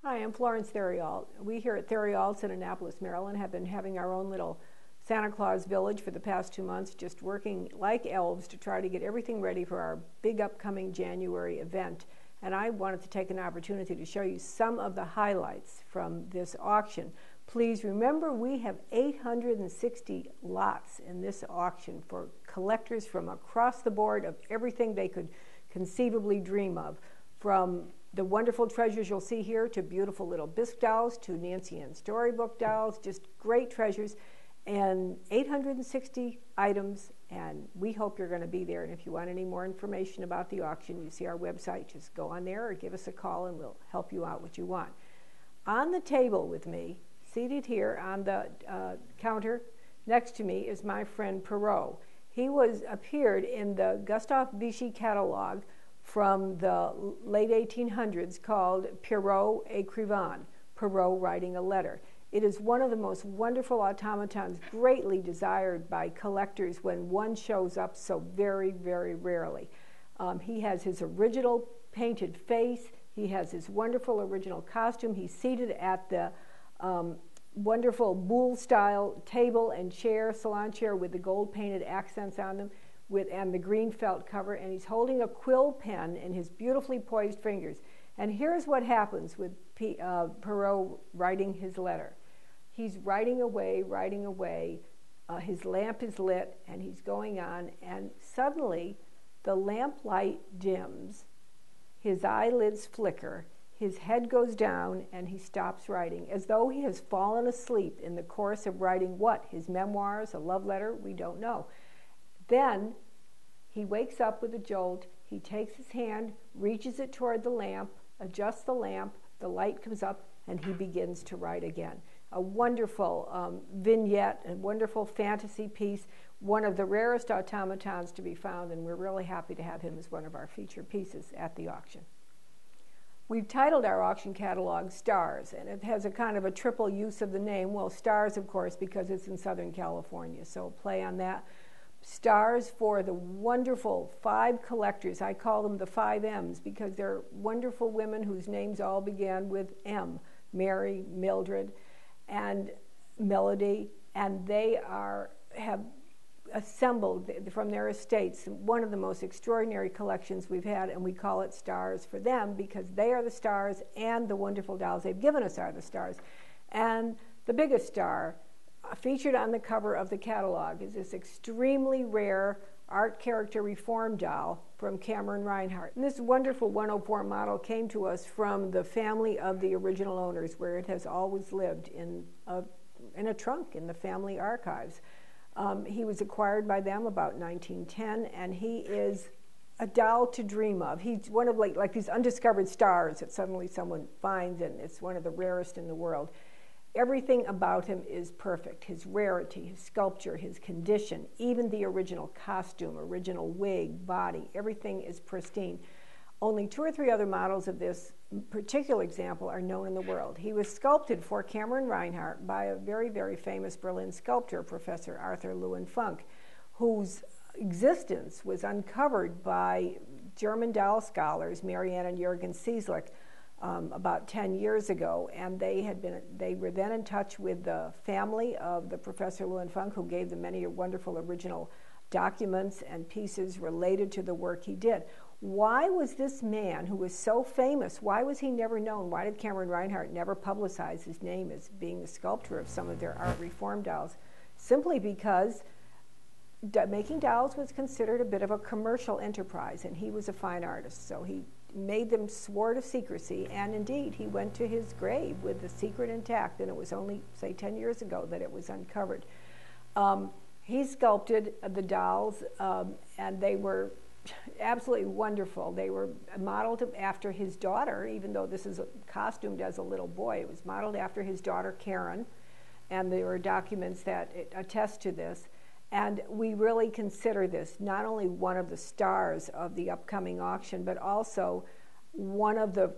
Hi, I'm Florence Theriault. We here at Theriaults in Annapolis, Maryland have been having our own little Santa Claus village for the past 2 months, just working like elves to try to get everything ready for our big upcoming January event. And I wanted to take an opportunity to show you some of the highlights from this auction. Please remember, we have 860 lots in this auction for collectors from across the board of everything they could conceivably dream of, from the wonderful treasures you'll see here to beautiful little bisque dolls to Nancy Ann storybook dolls, just great treasures, and 860 items, and we hope you're going to be there. And if you want any more information about the auction, you see our website, just go on there or give us a call and we'll help you out what you want. On the table with me, seated here on the counter next to me, is my friend Pierrot. He appeared in the Gustave Vichy catalog from the late 1800s called Pierrot Écrivain, Pierrot writing a letter. It is one of the most wonderful automatons, greatly desired by collectors when one shows up so very, very rarely. He has his original painted face. He has his wonderful original costume. He's seated at the wonderful boule-style table and chair, salon chair with the gold painted accents on them, and the green felt cover, and he's holding a quill pen in his beautifully poised fingers. And here's what happens with Pierrot writing his letter. He's writing away, his lamp is lit, and he's going on, and suddenly the lamp light dims, his eyelids flicker, his head goes down, and he stops writing, as though he has fallen asleep in the course of writing what? His memoirs, a love letter? We don't know. Then he wakes up with a jolt. He takes his hand, reaches it toward the lamp, adjusts the lamp, the light comes up, and he begins to write again. A wonderful vignette, a wonderful fantasy piece, one of the rarest automatons to be found, and we're really happy to have him as one of our featured pieces at the auction. We've titled our auction catalog Stars, and it has a kind of a triple use of the name. Well, Stars, of course, because it's in Southern California, so play on that. Stars for the wonderful 5 collectors. I call them the 5 M's because they're wonderful women whose names all began with M. Mary, Mildred, and Melody, and they have assembled from their estates one of the most extraordinary collections we've had, and we call it Stars for them because they are the stars and the wonderful dolls they've given us are the stars. And the biggest star featured on the cover of the catalog is this extremely rare art character reform doll from Cameron Reinhardt. And this wonderful 104 model came to us from the family of the original owners, where it has always lived in a trunk in the family archives. He was acquired by them about 1910, and he is a doll to dream of. He's one of like these undiscovered stars that suddenly someone finds, and it's one of the rarest in the world. Everything about him is perfect. His rarity, his sculpture, his condition, even the original costume, original wig, body, everything is pristine. Only 2 or 3 other models of this particular example are known in the world. He was sculpted for Cameron Reinhardt by a very, very famous Berlin sculptor, Professor Arthur Lewin Funk, whose existence was uncovered by German doll scholars, Marianne and Jürgen Cieslik, about 10 years ago, and they were then in touch with the family of the Professor Lewin Funk, who gave them many wonderful original documents and pieces related to the work he did. Why was this man, who was so famous, why was he never known? Why did Cameron Reinhardt never publicize his name as being the sculptor of some of their art reform dolls? Simply because making dolls was considered a bit of a commercial enterprise, and he was a fine artist, so he made them swore to secrecy, and indeed he went to his grave with the secret intact, and it was only, say, 10 years ago that it was uncovered. He sculpted the dolls, and they were absolutely wonderful. They were modeled after his daughter, even though this is costumed as a little boy. It was modeled after his daughter Karen, and there are documents that attest to this. And we really consider this not only one of the stars of the upcoming auction, but also one of the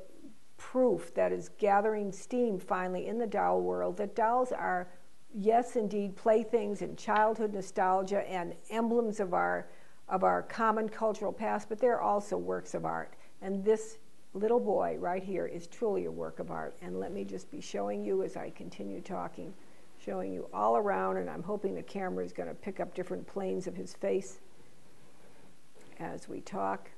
proof that is gathering steam finally in the doll world that dolls are, yes, indeed, playthings and childhood nostalgia and emblems of our common cultural past, but they're also works of art. And this little boy right here is truly a work of art. And let me just be showing you as I continue talking, showing you all around, and I'm hoping the camera is going to pick up different planes of his face as we talk.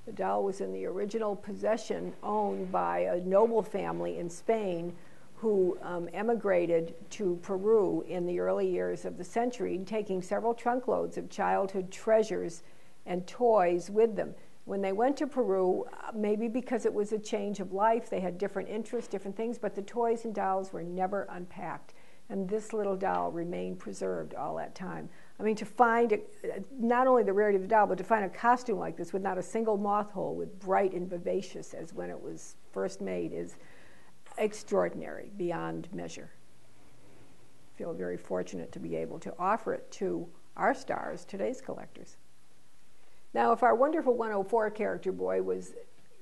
The doll was in the original possession owned by a noble family in Spain who emigrated to Peru in the early years of the century, taking several trunkloads of childhood treasures and toys with them. When they went to Peru, maybe because it was a change of life, they had different interests, different things, but the toys and dolls were never unpacked. And this little doll remained preserved all that time. I mean, to find not only the rarity of the doll, but to find a costume like this with not a single moth hole, with bright and vivacious as when it was first made, is extraordinary, beyond measure. I feel very fortunate to be able to offer it to our stars, today's collectors. Now, if our wonderful 104 character boy was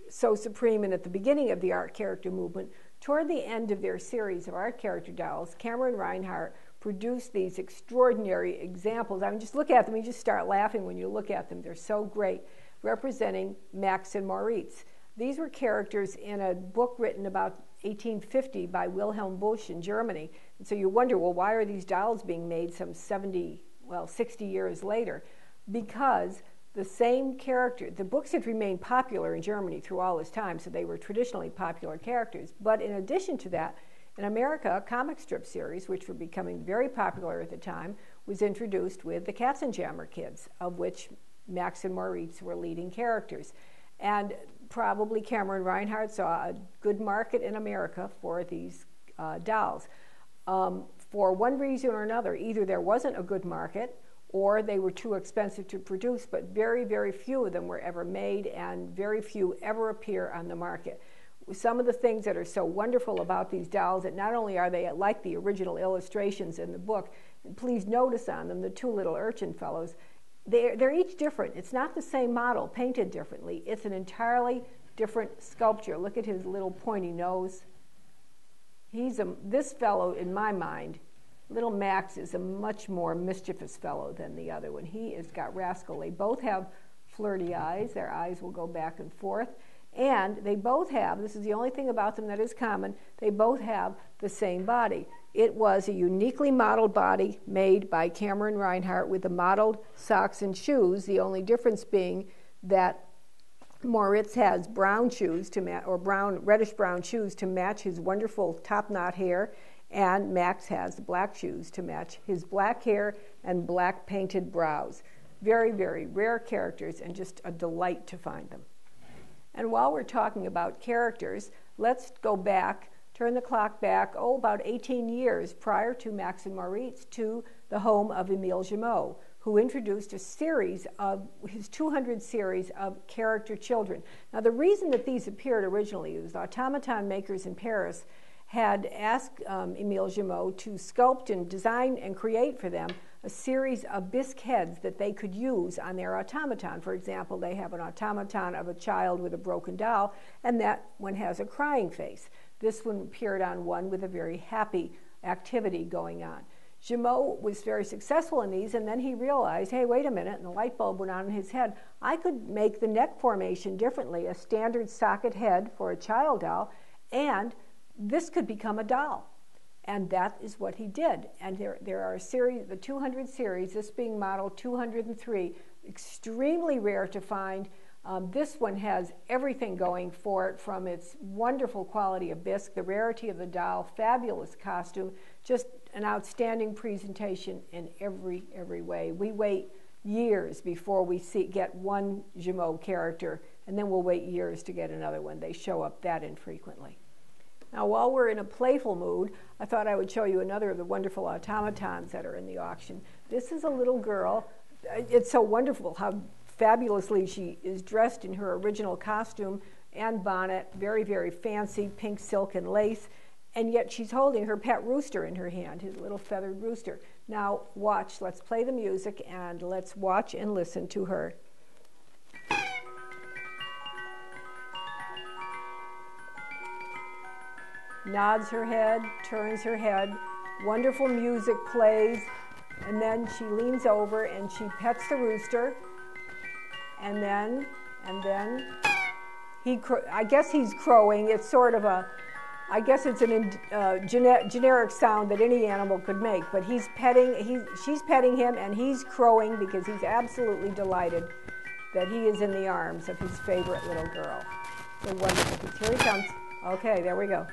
so supreme and at the beginning of the art character movement, toward the end of their series of art character dolls, Cameron Reinhardt produced these extraordinary examples. I mean, just look at them, you just start laughing when you look at them. They're so great, representing Max and Moritz. These were characters in a book written about 1850 by Wilhelm Busch in Germany. And so you wonder, well, why are these dolls being made some 60 years later? Because the same character, the books had remained popular in Germany through all this time, so they were traditionally popular characters. But in addition to that, in America, a comic strip series, which were becoming very popular at the time, was introduced with the Katzenjammer Kids, of which Max and Moritz were leading characters. And probably Cameron Reinhardt saw a good market in America for these dolls. For one reason or another, either there wasn't a good market or they were too expensive to produce, but very, very few of them were ever made and very few ever appear on the market. Some of the things that are so wonderful about these dolls, that not only are they like the original illustrations in the book, please notice on them the two little urchin fellows, they're each different. It's not the same model painted differently. It's an entirely different sculpture. Look at his little pointy nose. This fellow, in my mind, little Max, is a much more mischievous fellow than the other one. He has got rascal. They both have flirty eyes. Their eyes will go back and forth. And they both have, this is the only thing about them that is common, they both have the same body. It was a uniquely modeled body made by Cameron Reinhardt with the modeled socks and shoes, the only difference being that Moritz has brown shoes to match, or reddish-brown shoes to match his wonderful top-knot hair, and Max has black shoes to match his black hair and black painted brows. Very, very rare characters, and just a delight to find them. And while we're talking about characters, let's go back, turn the clock back, about 18 years prior to Max and Moritz, to the home of Emil Jumeau, who introduced a series of his 200 series of character children. Now, the reason that these appeared originally was automaton makers in Paris had asked Emil Jumeau to sculpt and design and create for them a series of bisque heads that they could use on their automaton. For example, they have an automaton of a child with a broken doll, and that one has a crying face. This one appeared on one with a very happy activity going on. Jumeau was very successful in these, and then he realized, hey, wait a minute, and the light bulb went on in his head. I could make the neck formation differently, a standard socket head for a child doll, and this could become a doll. And that is what he did. And there are a series, the 200 series, this being model 203, extremely rare to find. This one has everything going for it, from its wonderful quality of bisque, the rarity of the doll, fabulous costume, just an outstanding presentation in every way. We wait years before we get one Jumeau character, and then we'll wait years to get another one. They show up that infrequently. Now, while we're in a playful mood, I thought I would show you another of the wonderful automatons that are in the auction. This is a little girl. It's so wonderful how fabulously she is dressed in her original costume and bonnet, very, very fancy pink silk and lace, and yet she's holding her pet rooster in her hand, his little feathered rooster. Now, watch. Let's play the music, and let's watch and listen to her. Nods her head, turns her head, wonderful music plays, and then she leans over and she pets the rooster. and then I guess he's crowing. It's sort of a, I guess it's a generic sound that any animal could make, but she's petting him, and he's crowing because he's absolutely delighted that he is in the arms of his favorite little girl. So wonderful. Here he comes. Okay, there we go.